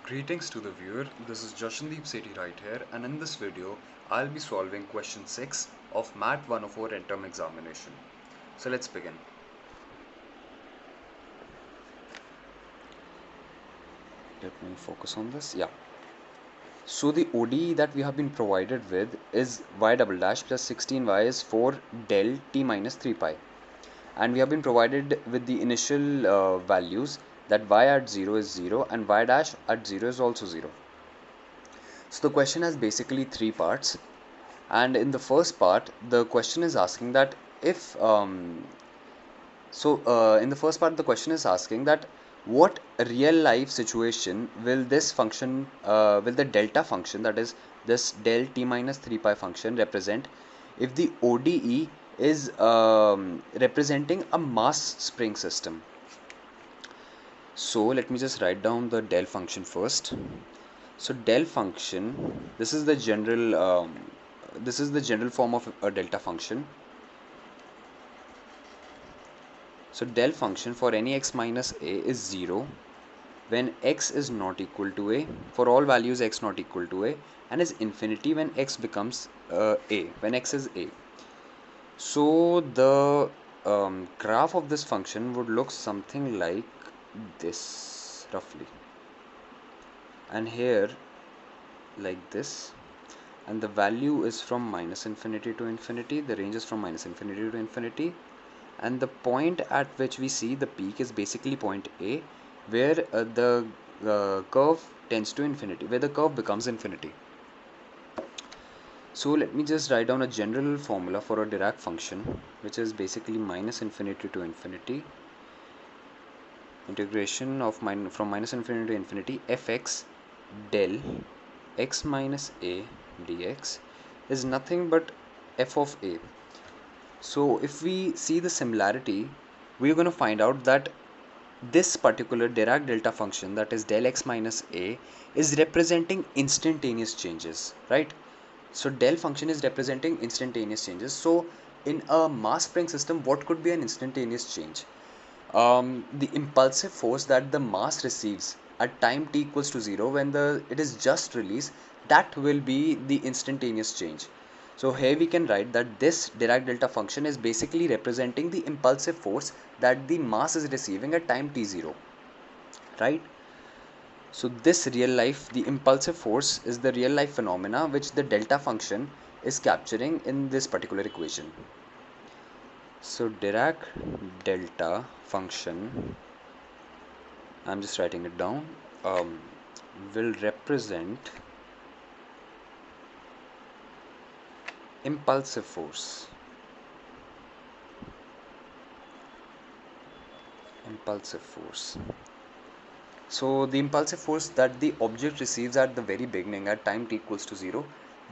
Greetings to the viewer, this is Jashandeep Sethi right here, and in this video I'll be solving question 6 of MAT 104 Endterm examination. So let's begin. Let me focus on this. Yeah. So the ODE that we have been provided with is y double dash plus 16y is 4 del t minus 3 pi. And we have been provided with the initial values that y at 0 is 0 and y dash at 0 is also 0. So the question has basically three parts. And in the first part, the question is asking that if in the first part, the question is asking that what real life situation will this function, will the delta function, that is this del t minus 3 pi function, represent if the ODE is representing a mass spring system. So let me just write down the del function first. So del function, this is the general form of a delta function. So del function for any x minus a is 0 when x is not equal to a, for all values x not equal to a, and is infinity when x becomes a, when x is a. So the graph of this function would look something like this roughly, and here like this, and the value is from minus infinity to infinity, the range is from minus infinity to infinity, and the point at which we see the peak is basically point A, where the curve tends to infinity, where the curve becomes infinity. So let me just write down a general formula for a Dirac function, which is basically minus infinity to infinity, integration of from minus infinity to infinity fx del x minus a dx is nothing but f of a. So if we see the similarity, we're going to find out that this particular Dirac delta function, that is del x minus a, is representing instantaneous changes, right? So del function is representing instantaneous changes. So in a mass spring system, what could be an instantaneous change? The impulsive force that the mass receives at time t equals to 0 when it is just released, that will be the instantaneous change. So here we can write that this Dirac delta function is basically representing the impulsive force that the mass is receiving at time t0, right? So this real life, the impulsive force is the real life phenomena which the delta function is capturing in this particular equation. So Dirac delta function, I'm just writing it down, will represent impulsive force. Impulsive force. So the impulsive force that the object receives at the very beginning at time t equals to 0,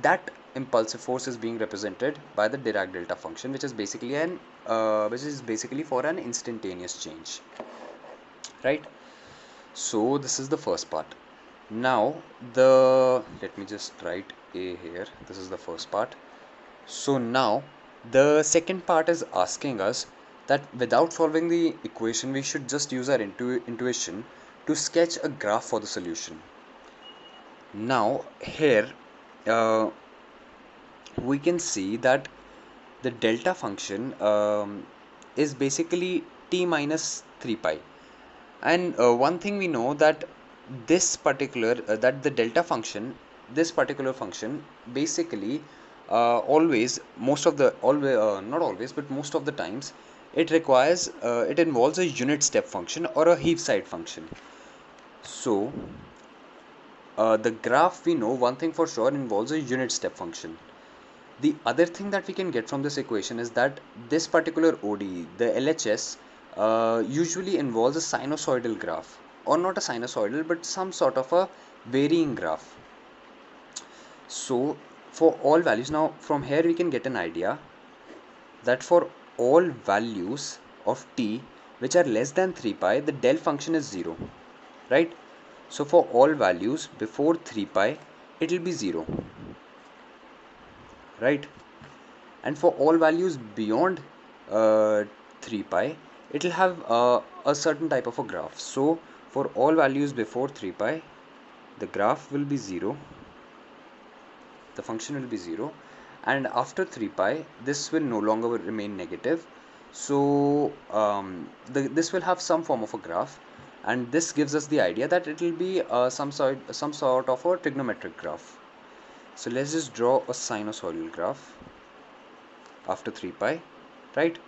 that impulsive force is being represented by the Dirac delta function, which is basically for an instantaneous change, right? So this is the first part. Now let me just write a here. This is the first part. So now the second part is asking us that without solving the equation, we should just use our intuition to sketch a graph for the solution. Now here we can see that the delta function is basically t minus 3 pi, and one thing we know that this particular that the delta function, this particular function basically always, most of the always not always but most of the times, it involves a unit step function or a heap side function. So the graph, we know one thing for sure, involves a unit step function. The other thing that we can get from this equation is that this particular ODE, the LHS, usually involves a sinusoidal graph, or not a sinusoidal but some sort of a varying graph. So for all values, now from here we can get an idea that for all values of t which are less than 3 pi, the del function is 0, right? So for all values before 3 pi, it will be 0, right? And for all values beyond 3 pi, it will have a certain type of a graph. So for all values before 3 pi, the graph will be 0, the function will be 0, and after 3 pi this will no longer remain negative. So this will have some form of a graph, and this gives us the idea that it will be some sort of a trigonometric graph. So let's just draw a sinusoidal graph after 3 pi, right?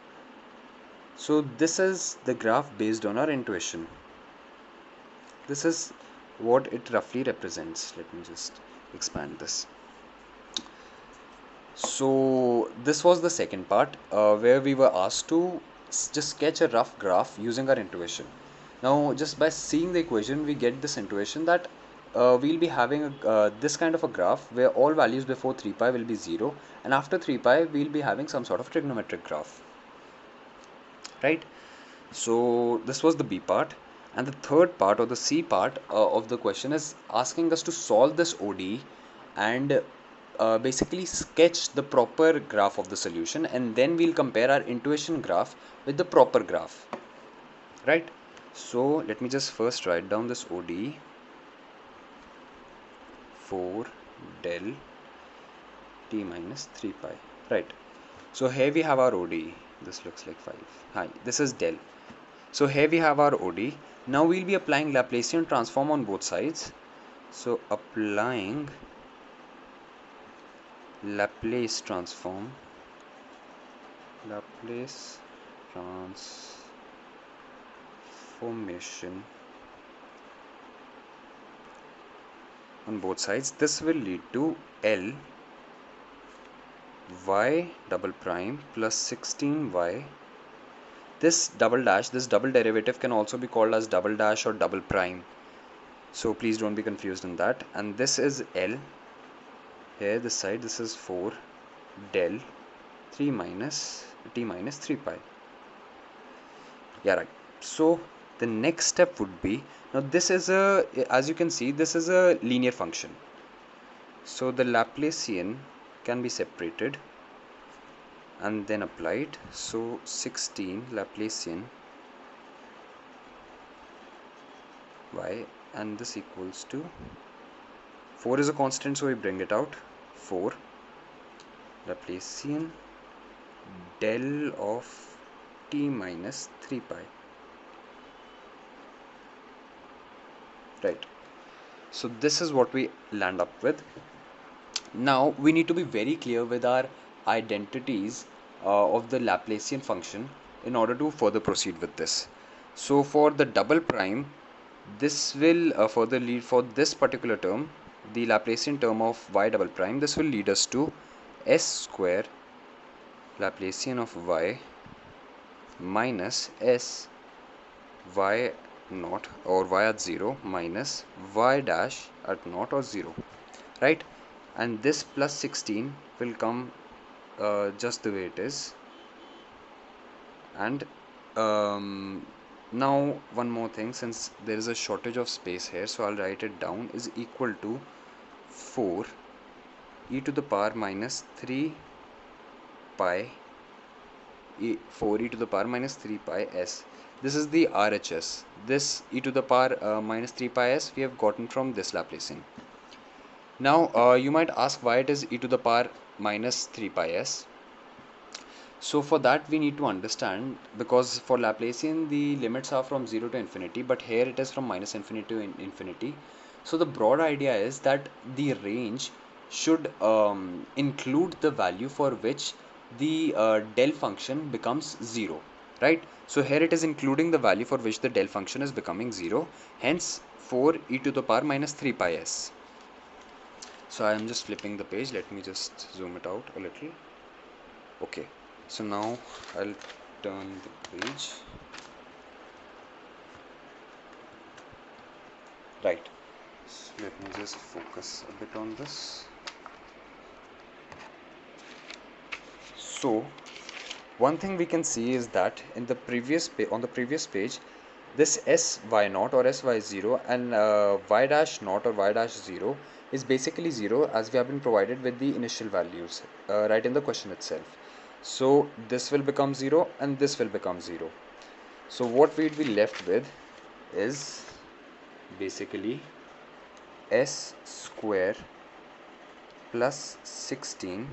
So this is the graph based on our intuition. This is what it roughly represents. Let me just expand this. So this was the second part where we were asked to just sketch a rough graph using our intuition. Now just by seeing the equation we get this intuition that we'll be having this kind of a graph where all values before 3 pi will be 0, and after 3 pi we'll be having some sort of trigonometric graph, right? So this was the B part, and the third part or the C part of the question is asking us to solve this ODE and basically sketch the proper graph of the solution, and then we'll compare our intuition graph with the proper graph, right? So let me just first write down this ODE for del t minus 3 pi, right? So here we have our ODE. This looks like 5. Hi, this is del. So here we have our OD. Now we'll be applying Laplacian transform on both sides. So applying Laplace transform, Laplace transformation on both sides. This will lead to L y double prime plus 16y. This double dash, this double derivative can also be called as double dash or double prime. So please don't be confused in that. And this is L. Here this side, this is 4 del 3 minus t minus 3 pi. Yeah, right. So the next step would be, now this is a, as you can see, this is a linear function. So the Laplacian can be separated and then applied. So 16 Laplacian y, and this equals to 4 is a constant, so we bring it out. 4 Laplacian del of t minus 3 pi, right? So this is what we land up with. Now we need to be very clear with our identities of the Laplacian function in order to further proceed with this. So for the double prime, this will further lead, for this particular term, the Laplacian term of y double prime, this will lead us to s square Laplacian of y minus s y naught or y at 0 minus y dash at naught or 0, right? And this plus 16 will come just the way it is. And now one more thing, since there is a shortage of space here, so I'll write it down, is equal to 4 e to the power minus 3 pi 4 e to the power minus 3 pi s. This is the RHS. This e to the power minus 3 pi s we have gotten from this Laplacian. Now you might ask why it is e to the power minus 3 pi s. So for that we need to understand, because for Laplacian the limits are from 0 to infinity, but here it is from minus infinity to infinity. So the broad idea is that the range should include the value for which the del function becomes 0, right? So here it is including the value for which the del function is becoming 0, hence 4 e to the power minus 3 pi s. So I am just flipping the page, let me just zoom it out a little. Okay, so now I'll turn the page. Right, so let me just focus a bit on this. So one thing we can see is that in the previous on the previous page, this sy naught or sy0 and y dash naught or y dash 0 is basically 0, as we have been provided with the initial values right in the question itself. So this will become 0 and this will become 0. So what we'd be left with is basically s square plus 16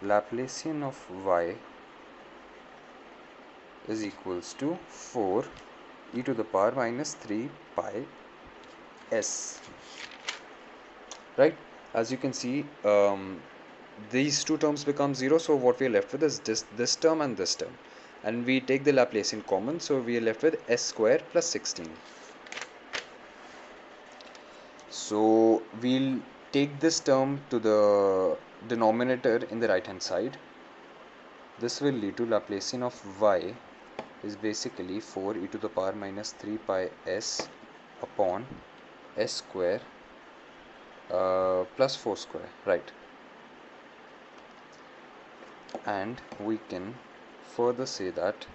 Laplacian of y is equals to 4 e to the power minus 3 pi s. Right? As you can see, these two terms become 0, so what we are left with is this term and this term. And we take the Laplacian common, so we are left with s square plus 16. So we'll take this term to the denominator in the right hand side. This will lead to Laplacian of y is basically 4 e to the power minus 3 pi s upon s square plus 4 square, right? And we can further say that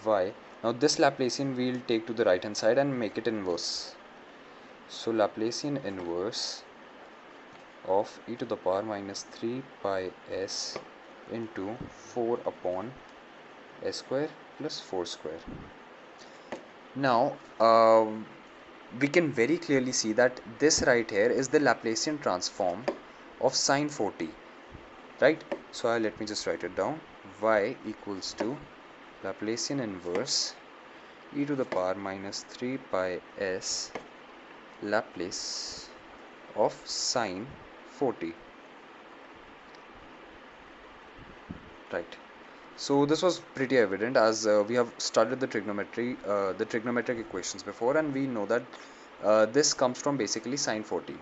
y, now this Laplacian we'll take to the right hand side and make it inverse. So Laplacian inverse of e to the power minus 3 pi s into 4 upon s square plus 4 square. Now we can very clearly see that this right here is the Laplacian transform of sine 4t, right? So let me just write it down. Y equals to Laplacian inverse e to the power minus 3 pi s Laplace of sine 4t, right? So this was pretty evident as we have studied the trigonometric equations before, and we know that this comes from basically sine 4t,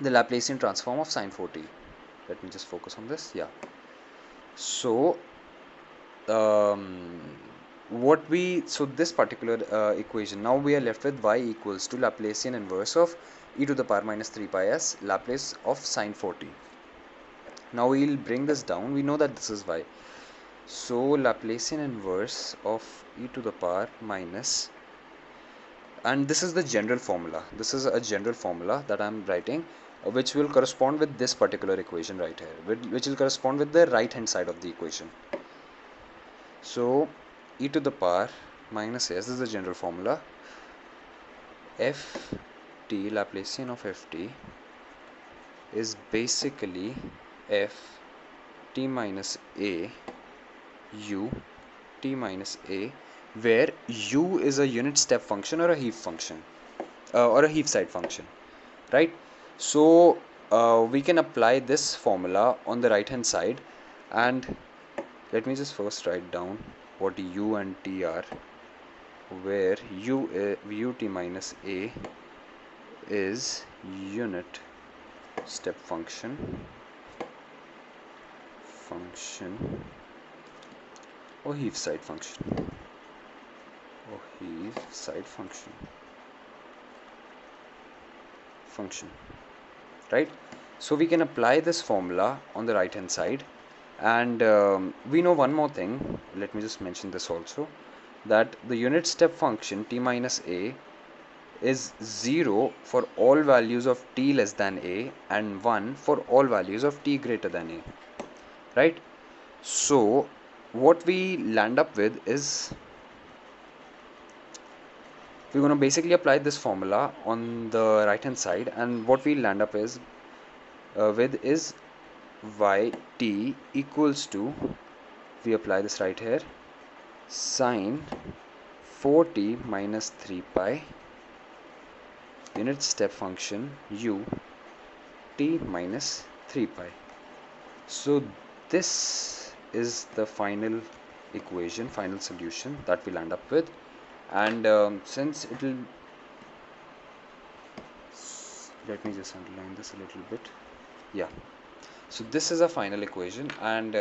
the Laplacian transform of sine 4t. Let me just focus on this. Yeah. So this particular equation, now we are left with y equals to Laplacian inverse of e to the power minus 3 pi s Laplace of sine 4t. Now we'll bring this down. We know that this is y. So Laplacian inverse of e to the power minus, and this is the general formula. This is a general formula that I'm writing, which will correspond with this particular equation right here, which will correspond with the right hand side of the equation. So e to the power minus s, this is the general formula. Ft, Laplacian of ft is basically f t minus a u t minus a, where u is a unit step function or a Heath function or a Heath side function, right? So we can apply this formula on the right hand side, and let me just first write down what u and t are, where ut minus a is unit step function or Heath side function right? So we can apply this formula on the right hand side, and we know one more thing. Let me just mention this also, that the unit step function t minus a is 0 for all values of t less than a and 1 for all values of t greater than a, right? So what we land up with is, we're going to basically apply this formula on the right hand side, and what we land up is with is yt equals to, we apply this right here, sine 4t minus 3 pi unit step function u t minus 3 pi. So this is the final equation, final solution that we'll end up with. And since it will, let me just underline this a little bit. Yeah, so this is a final equation, and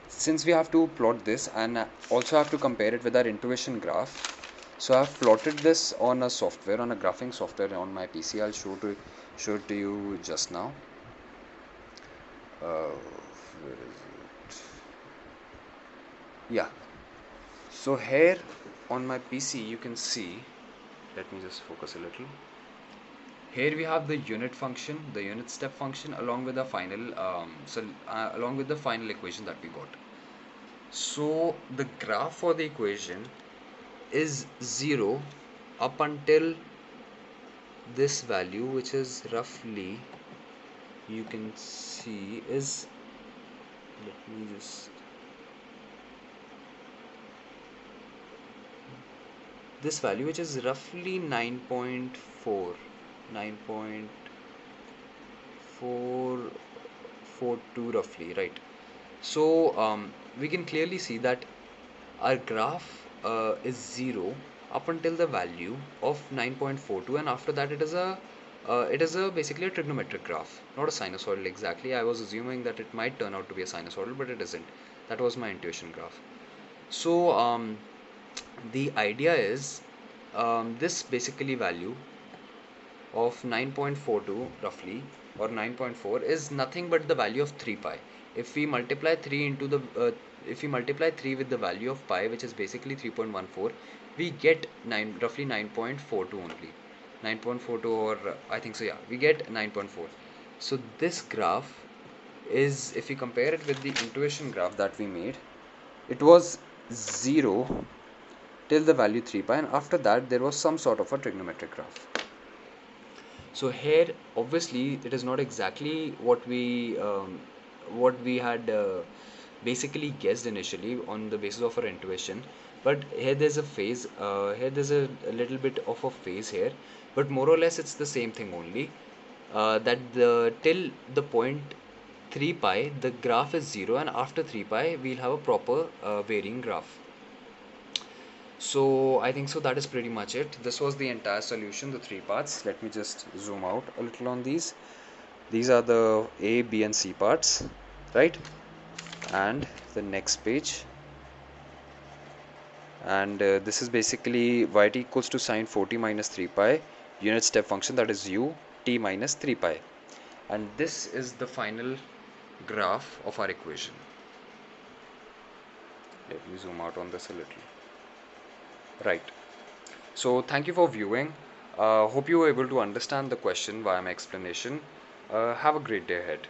since we have to plot this and also have to compare it with our intuition graph, so I have plotted this on a software, on a graphing software on my PC. I'll show it to you just now. Where is it? Yeah, so here on my PC you can see, let me just focus a little. Here we have the unit function, the unit step function, along with the final along with the final equation that we got. So the graph for the equation is 0 up until this value, which is roughly, you can see, is, let me just, this value, which is roughly 9.4, 9.442 roughly, right? So we can clearly see that our graph is 0 up until the value of 9.42, and after that it is a basically a trigonometric graph, not a sinusoidal exactly. I was assuming that it might turn out to be a sinusoidal, but it isn't. That was my intuition graph. So the idea is, this basically value of 9.42 roughly, or 9.4, is nothing but the value of 3 pi. If we multiply 3 into the if we multiply 3 with the value of pi, which is basically 3.14, we get 9, roughly 9.42 only. 9.42, or I think so, yeah, we get 9.4. So this graph is, if we compare it with the intuition graph that we made, it was 0 till the value 3 pi, and after that there was some sort of a trigonometric graph. So here, obviously, it is not exactly what we had basically guessed initially on the basis of our intuition. But here there's a phase. Here there's a little bit of a phase here, but more or less it's the same thing only. That the till the point 3 pi, the graph is 0, and after 3 pi we'll have a proper varying graph. So I think so that is pretty much it. This was the entire solution, the three parts. Let me just zoom out a little on these. These are the A, B and C parts, right? And the next page. And this is basically yt equals to sine 4t minus 3 pi unit step function, that is u t minus 3 pi. And this is the final graph of our equation. Let me zoom out on this a little. Right. So thank you for viewing. Hope you were able to understand the question via my explanation. Have a great day ahead.